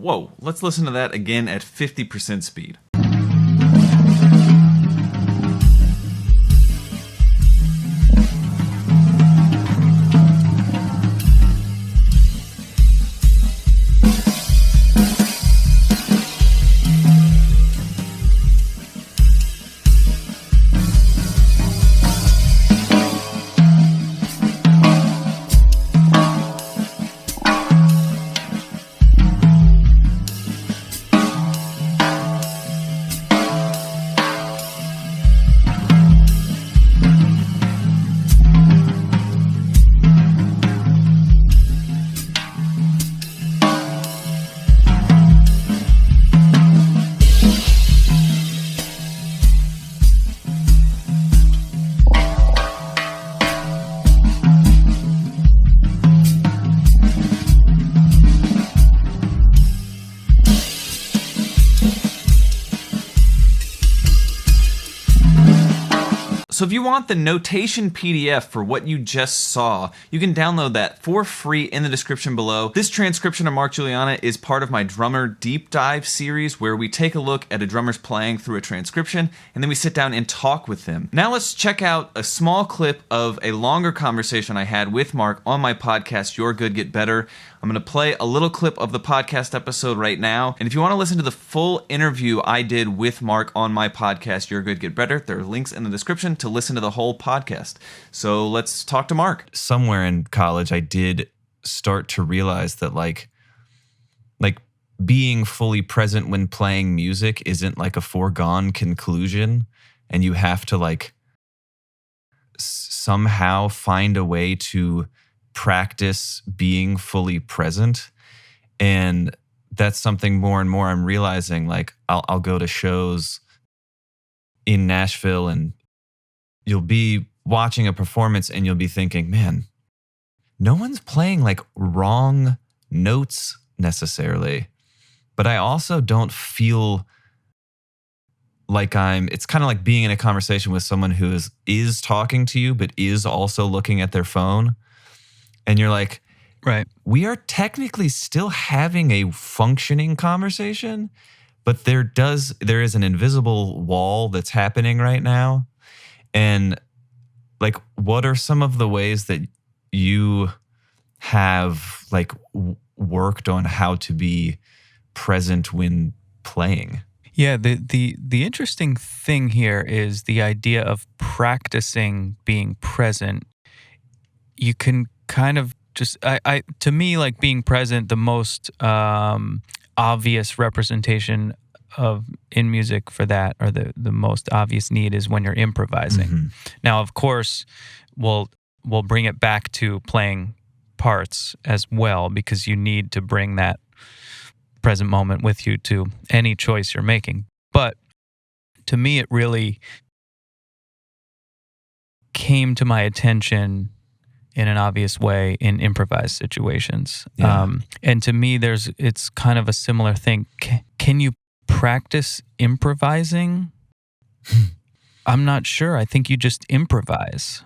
whoa, let's listen to that again at 50% speed. So if you want the notation PDF for what you just saw, you can download that for free in the description below. This transcription of Mark Guiliana is part of my drummer deep dive series where we take a look at a drummer's playing through a transcription and then we sit down and talk with them. Now let's check out a small clip of a longer conversation I had with Mark on my podcast, Your Good Get Better. I'm going to play a little clip of the podcast episode right now. And if you want to listen to the full interview I did with Mark on my podcast, Your Good Get Better, there are links in the description to listen to the whole podcast. So let's talk to Mark. Somewhere in college, I did start to realize that like being fully present when playing music isn't like a foregone conclusion. And you have to like somehow find a way to practice being fully present. And that's something more and more I'm realizing. Like I'll go to shows in Nashville and you'll be watching a performance and you'll be thinking, man, no one's playing like wrong notes necessarily. But I also don't feel like it's kind of like being in a conversation with someone who is talking to you, but is also looking at their phone. And you're like, right, we are technically still having a functioning conversation, but there is an invisible wall that's happening right now. And like, what are some of the ways that you have like worked on how to be present when playing? Yeah, the interesting thing here is the idea of practicing being present. You can kind of just, to me, like being present, the most obvious representation of in music for that, or the most obvious need, is when you're improvising. Mm-hmm. Now, of course, we'll bring it back to playing parts as well, because you need to bring that present moment with you to any choice you're making. But to me, it really came to my attention in an obvious way in improvised situations. Yeah. And to me, it's kind of a similar thing. Can you practice improvising? I'm not sure. I think you just improvise.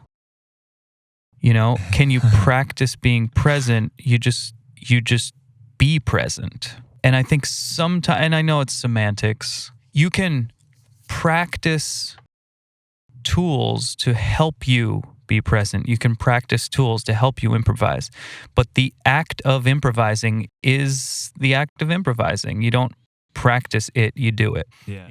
You know, can you practice being present? You just be present. And I think sometimes, and I know it's semantics, you can practice tools to help you be present. You can practice tools to help you improvise. But the act of improvising is the act of improvising. You don't practice it, you do it. Yeah.